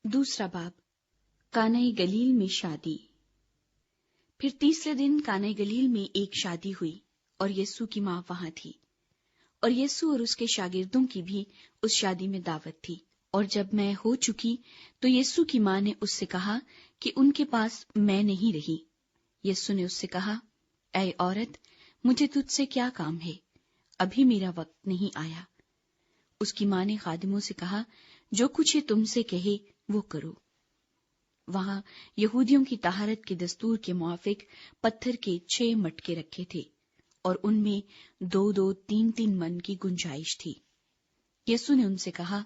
دوسرا باب، کانہ گلیل میں شادی۔ پھر تیسرے دن کانہ گلیل میں ایک شادی ہوئی اور یسوع کی ماں وہاں تھی، اور یسوع اور اس کے شاگردوں کی بھی اس شادی میں دعوت تھی۔ اور جب میں ہو چکی تو یسوع کی ماں نے اس سے کہا کہ ان کے پاس میں نہیں رہی۔ یسوع نے اس سے کہا، اے عورت، مجھے تجھ سے کیا کام ہے؟ ابھی میرا وقت نہیں آیا۔ اس کی ماں نے خادموں سے کہا، جو کچھ یہ تم سے کہے وہ کرو۔ وہاں یہودیوں کی طہارت کے دستور کے موافق پتھر کے 6 مٹکے رکھے تھے، اور ان میں 2 3 من کی گنجائش تھی۔ یسوع نے ان سے کہا،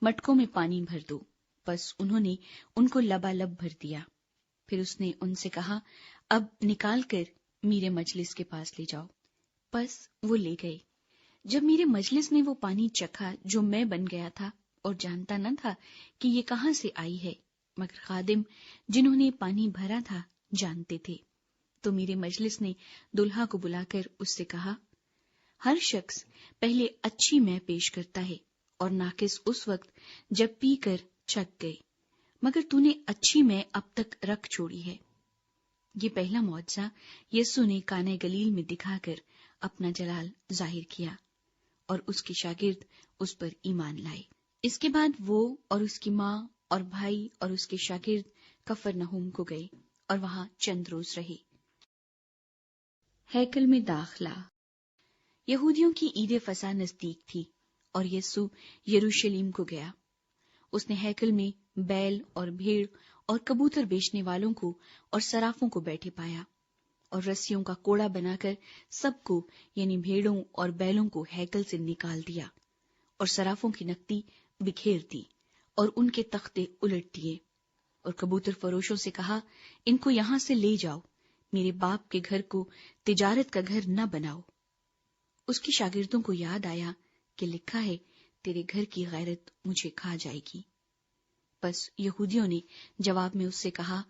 مٹکوں میں پانی بھر دو۔ بس انہوں نے ان کو لبالب بھر دیا۔ پھر اس نے ان سے کہا، اب نکال کر میرے مجلس کے پاس لے جاؤ۔ بس وہ لے گئے۔ جب میرے مجلس نے وہ پانی چکھا جو میں بن گیا تھا اور جانتا نہ تھا کہ یہ کہاں سے آئی ہے، مگر خادم جنہوں نے پانی بھرا تھا جانتے تھے، تو میرے مجلس نے دلہا کو بلا کر اس سے کہا، ہر شخص پہلے اچھی مے پیش کرتا ہے اور ناقص اس وقت جب پی کر چک گئے، مگر تو نے اچھی مے اب تک رکھ چھوڑی ہے۔ یہ پہلا معجزہ یسوع نے کانہ گلیل میں دکھا کر اپنا جلال ظاہر کیا، اور اس کے شاگرد اس پر ایمان لائے۔ اس کے بعد وہ اور اس کی ماں اور بھائی اور اس کے شاگرد کفرنہوم کو گئے اور وہاں چند روز رہے۔ ہیکل میں داخلہ۔ یہودیوں کی عید فصح نزدیک تھی اور یسوع یروشلم کو گیا۔ اس نے ہیکل میں بیل اور بھیڑ اور کبوتر بیچنے والوں کو اور صرافوں کو بیٹھے پایا، اور رسیوں کا کوڑا بنا کر سب کو، یعنی بھیڑوں اور بیلوں کو ہیکل سے نکال دیا، اور صرافوں کی نقدی بکھیر دی اور ان کے تختے الٹ دیے، اور کبوتر فروشوں سے کہا، ان کو یہاں سے لے جاؤ، میرے باپ کے گھر کو تجارت کا گھر نہ بناؤ۔ اس کے شاگردوں کو یاد آیا کہ لکھا ہے، تیرے گھر کی غیرت مجھے کھا جائے گی۔ بس یہودیوں نے جواب میں اس سے کہا،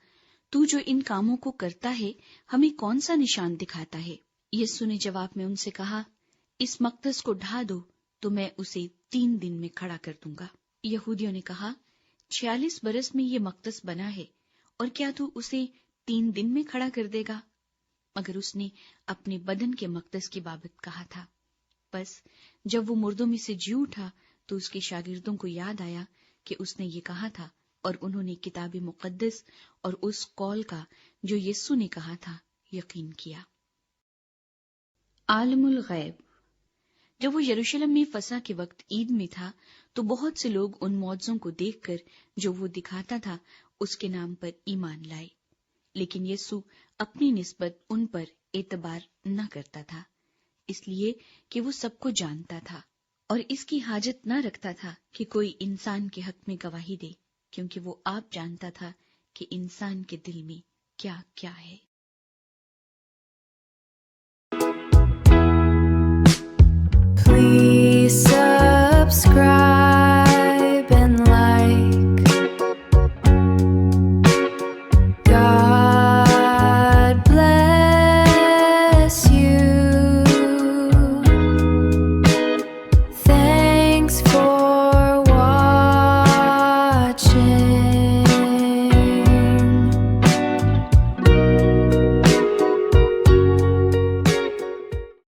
تو جو ان کاموں کو کرتا ہے ہمیں کون سا نشان دکھاتا ہے؟ یسوع نے جواب میں ان سے کہا، اس مقدس کو ڈھا دو تو میں اسے 3 دن میں کھڑا کر دوں گا۔ یہودیوں نے کہا، 46 برس میں یہ مقدس بنا ہے، اور کیا تو اسے 3 دن میں کھڑا کر دے گا؟ مگر اس نے اپنے بدن کے مقدس کی بابت کہا تھا۔ بس جب وہ مردوں میں سے جی اٹھا تو اس کے شاگردوں کو یاد آیا کہ اس نے یہ کہا تھا، اور انہوں نے کتاب مقدس اور اس قول کا جو یسوع نے کہا تھا یقین کیا۔ عالم الغیب۔ جب وہ یروشلم میں فصح کے وقت عید میں تھا تو بہت سے لوگ ان معجزوں کو دیکھ کر جو وہ دکھاتا تھا اس کے نام پر ایمان لائے، لیکن یسوع اپنی نسبت ان پر اعتبار نہ کرتا تھا، اس لیے کہ وہ سب کو جانتا تھا اور اس کی حاجت نہ رکھتا تھا کہ کوئی انسان کے حق میں گواہی دے، کیونکہ وہ آپ جانتا تھا کہ انسان کے دل میں کیا کیا ہے۔ Please